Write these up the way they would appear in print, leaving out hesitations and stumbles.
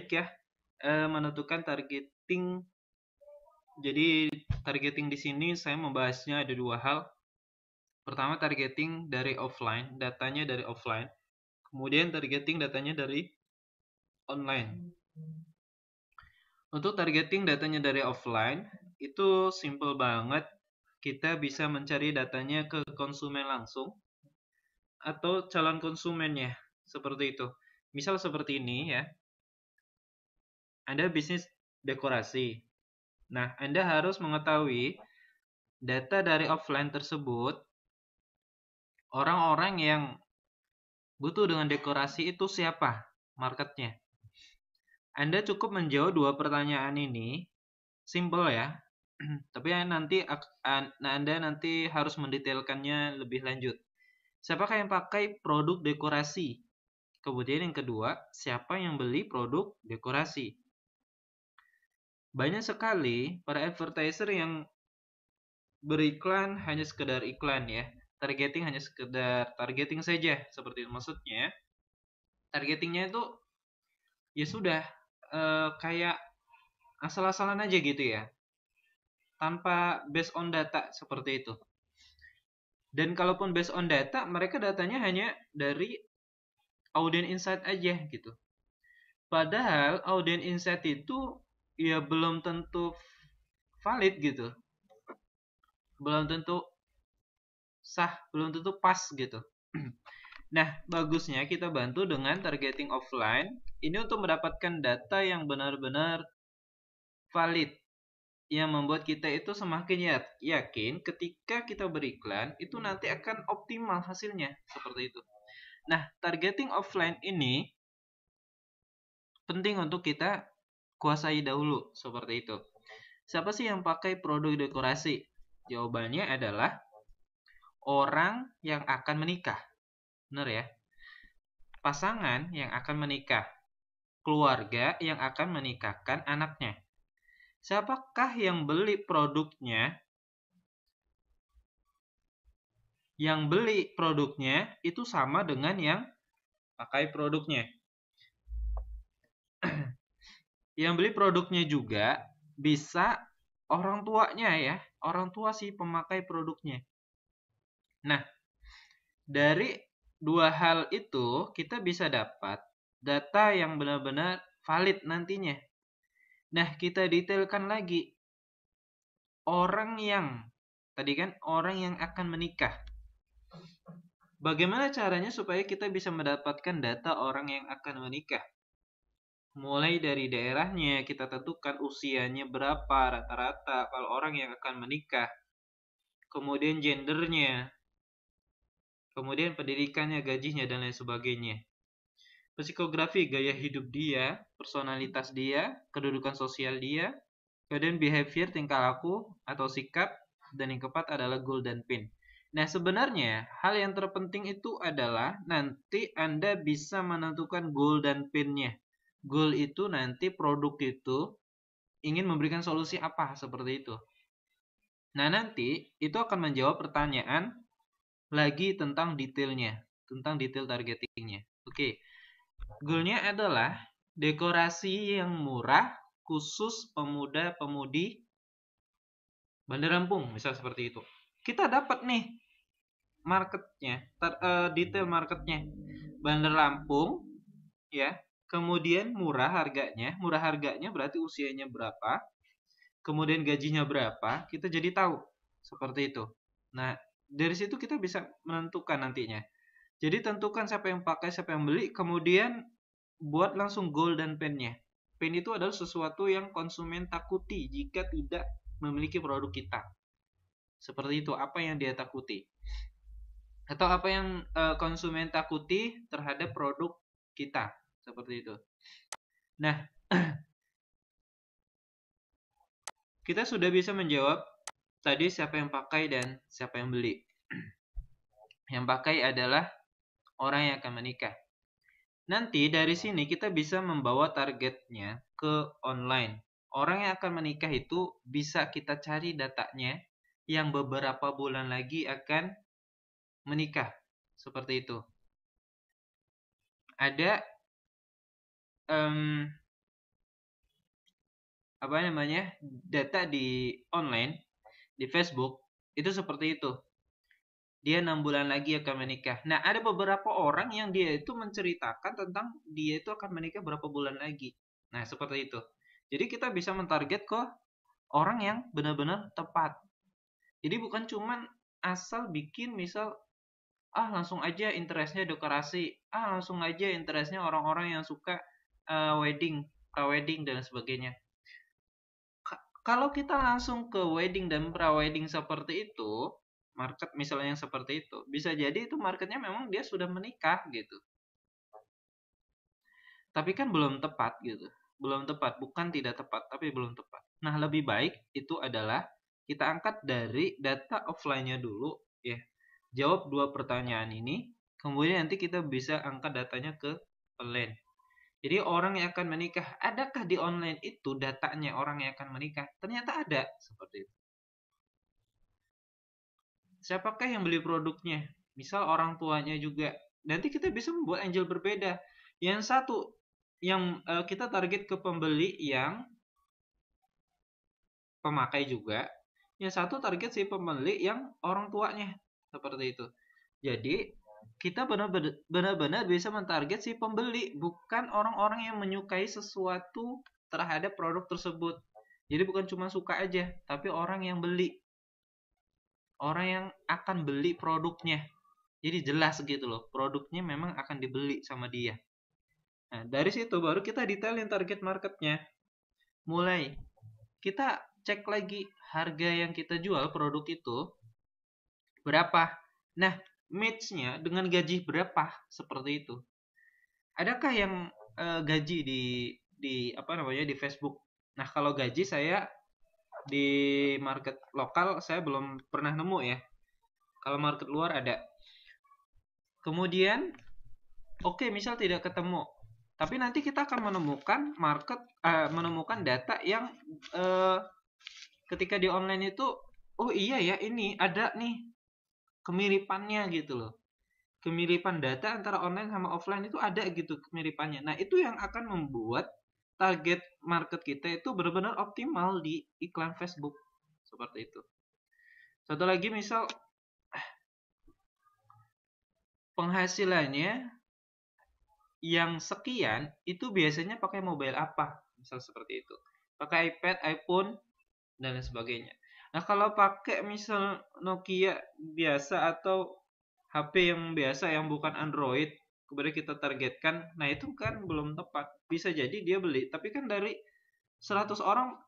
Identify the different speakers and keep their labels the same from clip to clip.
Speaker 1: baik ya menentukan targeting. Jadi targeting di sini saya membahasnya ada dua hal. Pertama, targeting dari offline, datanya dari offline. Kemudian targeting datanya dari online. Untuk targeting datanya dari offline, itu simple banget. Kita bisa mencari datanya ke konsumen langsung atau calon konsumennya, seperti itu. Misal seperti ini ya. Anda bisnis dekorasi. Nah, Anda harus mengetahui data dari offline tersebut, orang-orang yang butuh dengan dekorasi itu siapa marketnya. Anda cukup menjawab dua pertanyaan ini, simple ya. Tapi Anda nanti harus mendetailkannya lebih lanjut. Siapakah yang pakai produk dekorasi? Kemudian yang kedua, siapa yang beli produk dekorasi? Banyak sekali para advertiser yang beriklan hanya sekedar iklan ya. Targeting hanya sekedar targeting saja, seperti itu. Maksudnya targetingnya itu ya sudah kayak asal-asalan aja gitu ya, tanpa based on data seperti itu. Dan kalaupun based on data, mereka datanya hanya dari audience insight aja gitu. Padahal audience insight itu ya belum tentu valid gitu, belum tentu sah, belum tentu pas gitu. Nah, bagusnya kita bantu dengan targeting offline ini untuk mendapatkan data yang benar-benar valid, yang membuat kita itu semakin yakin ketika kita beriklan itu nanti akan optimal hasilnya, seperti itu. Nah, targeting offline ini penting untuk kita kuasai dahulu, seperti itu. Siapa sih yang pakai produk dekorasi? Jawabannya adalah orang yang akan menikah. Benar ya? Pasangan yang akan menikah. Keluarga yang akan menikahkan anaknya. Siapakah yang beli produknya? Yang beli produknya itu sama dengan yang pakai produknya. Yang beli produknya juga bisa orang tuanya ya, orang tua si pemakai produknya. Nah, dari dua hal itu kita bisa dapat data yang benar-benar valid nantinya. Nah, kita detailkan lagi. Orang yang tadi kan orang yang akan menikah. Bagaimana caranya supaya kita bisa mendapatkan data orang yang akan menikah? Mulai dari daerahnya, kita tentukan usianya berapa rata-rata kalau orang yang akan menikah. Kemudian gendernya. Kemudian pendidikannya, gajinya, dan lain sebagainya. Psikografi, gaya hidup dia, personalitas dia, kedudukan sosial dia, kemudian behavior, tingkah laku atau sikap, dan yang keempat adalah goal dan pin. Nah, sebenarnya hal yang terpenting itu adalah nanti Anda bisa menentukan goal dan pin-nya. Goal itu nanti produk itu ingin memberikan solusi apa, seperti itu. Nah, nanti itu akan menjawab pertanyaan lagi tentang detailnya, tentang detail targetingnya. Oke, goalnya adalah dekorasi yang murah khusus pemuda-pemudi Bandar Lampung, misal seperti itu. Kita dapat nih marketnya, detail marketnya. Bandar Lampung, ya. Kemudian murah harganya berarti usianya berapa, kemudian gajinya berapa, kita jadi tahu seperti itu. Nah, dari situ kita bisa menentukan nantinya. Jadi tentukan siapa yang pakai, siapa yang beli, kemudian buat langsung goal dan pin-nya. Pin itu adalah sesuatu yang konsumen takuti jika tidak memiliki produk kita. Seperti itu, apa yang dia takuti. Atau apa yang konsumen takuti terhadap produk kita. Seperti itu. Nah, kita sudah bisa menjawab tadi siapa yang pakai dan siapa yang beli. Yang pakai adalah orang yang akan menikah. Nanti dari sini kita bisa membawa targetnya ke online. Orang yang akan menikah itu bisa kita cari datanya yang beberapa bulan lagi akan menikah. Seperti itu. Ada apa namanya, data di online, di Facebook itu seperti itu. Dia 6 bulan lagi akan menikah. Nah, ada beberapa orang yang dia itu menceritakan tentang dia itu akan menikah berapa bulan lagi. Nah, seperti itu. Jadi kita bisa mentarget ke orang yang benar-benar tepat. Jadi bukan cuman asal bikin misal langsung aja interestnya dekorasi, langsung aja interestnya orang-orang yang suka wedding, pra-wedding dan sebagainya. Kalau kita langsung ke wedding dan pra-wedding seperti itu, market misalnya yang seperti itu, bisa jadi itu marketnya memang dia sudah menikah gitu. Tapi kan belum tepat gitu. Belum tepat, bukan tidak tepat, tapi belum tepat. Nah, lebih baik itu adalah kita angkat dari data offline-nya dulu ya. Jawab 2 pertanyaan ini, kemudian nanti kita bisa angkat datanya ke online. Jadi orang yang akan menikah, adakah di online itu datanya orang yang akan menikah? Ternyata ada, seperti itu. Siapakah yang beli produknya? Misal orang tuanya juga. Nanti kita bisa membuat angel berbeda. Yang satu yang kita target ke pembeli yang pemakai juga. Yang satu target si pembeli yang orang tuanya. Seperti itu. Jadi kita benar-benar bisa mentarget si pembeli, bukan orang-orang yang menyukai sesuatu terhadap produk tersebut. Jadi bukan cuma suka aja, tapi orang yang beli. Orang yang akan beli produknya. Jadi jelas gitu loh, produknya memang akan dibeli sama dia. Nah, dari situ baru kita detailin target marketnya. Mulai kita cek lagi harga yang kita jual produk itu berapa. Nah, match-nya dengan gaji berapa seperti itu. Adakah yang gaji di apa namanya di Facebook? Nah, kalau gaji saya di market lokal saya belum pernah nemu ya. Kalau market luar ada. Kemudian oke, misal tidak ketemu. Tapi nanti kita akan menemukan data yang ketika di online itu, oh iya ya ini ada nih kemiripannya gitu loh. Kemiripan data antara online sama offline itu ada gitu kemiripannya. Nah, itu yang akan membuat target market kita itu benar-benar optimal di iklan Facebook. Seperti itu. Satu lagi misal penghasilannya yang sekian itu biasanya pakai mobile apa? Misal seperti itu. Pakai iPad, iPhone, dan lain sebagainya. Nah, kalau pakai misal Nokia biasa atau HP yang biasa yang bukan Android, kemudian kita targetkan, nah itu kan belum tepat. Bisa jadi dia beli, tapi kan dari 100 orang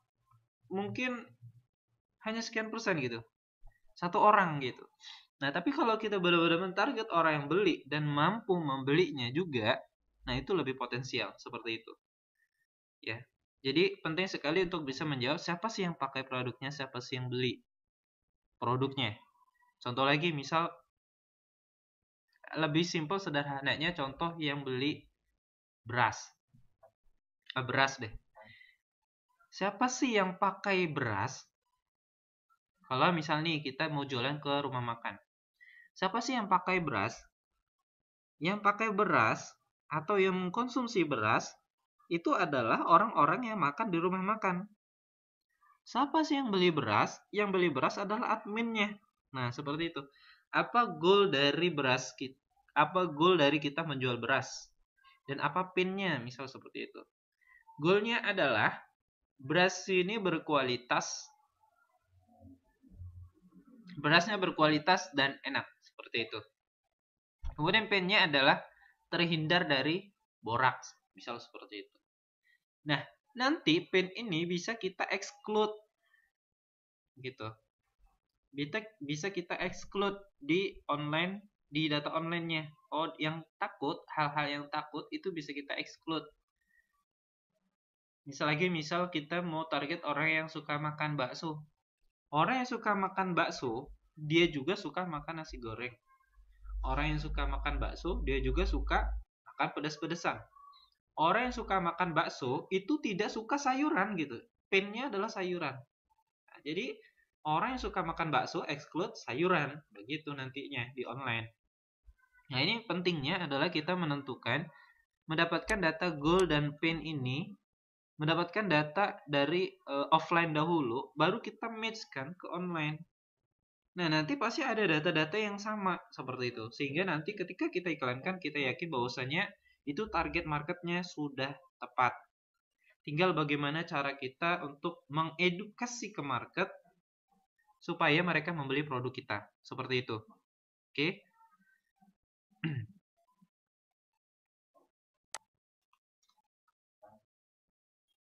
Speaker 1: mungkin hanya sekian persen gitu. Satu orang gitu. Nah, tapi kalau kita benar-benar mentarget orang yang beli dan mampu membelinya juga, nah itu lebih potensial seperti itu. Ya. Jadi penting sekali untuk bisa menjawab siapa sih yang pakai produknya, siapa sih yang beli produknya. Contoh lagi misal lebih simpel sederhananya contoh yang beli beras. Beras deh. Siapa sih yang pakai beras? Kalau misal nih kita mau jualan ke rumah makan. Siapa sih yang pakai beras? Yang pakai beras atau yang mengkonsumsi beras itu adalah orang-orang yang makan di rumah makan. Siapa sih yang beli beras? Yang beli beras adalah adminnya. Nah, seperti itu. Apa goal dari beras kita? Apa goal dari kita menjual beras? Dan apa pinnya? Misal seperti itu. Goalnya adalah beras ini berkualitas, berasnya berkualitas dan enak. Seperti itu. Kemudian pinnya adalah terhindar dari boraks. Misal seperti itu. Nah, nanti pin ini bisa kita exclude gitu. Bisa kita exclude di online, di data online-nya. Oh, yang takut, hal-hal yang takut itu bisa kita exclude. Misal kita mau target orang yang suka makan bakso. Orang yang suka makan bakso, dia juga suka makan nasi goreng. Orang yang suka makan bakso, dia juga suka makan pedas-pedesan. Orang yang suka makan bakso itu tidak suka sayuran gitu. Pinnya adalah sayuran. Nah, jadi orang yang suka makan bakso exclude sayuran, begitu nantinya di online. Nah, ini pentingnya adalah kita mendapatkan data goal dan pin ini mendapatkan data dari offline dahulu, baru kita match kan ke online. Nah, nanti pasti ada data-data yang sama seperti itu. Sehingga nanti ketika kita iklankan, kita yakin bahwasanya itu target marketnya sudah tepat. Tinggal bagaimana cara kita untuk mengedukasi ke market supaya mereka membeli produk kita. Seperti itu. Oke?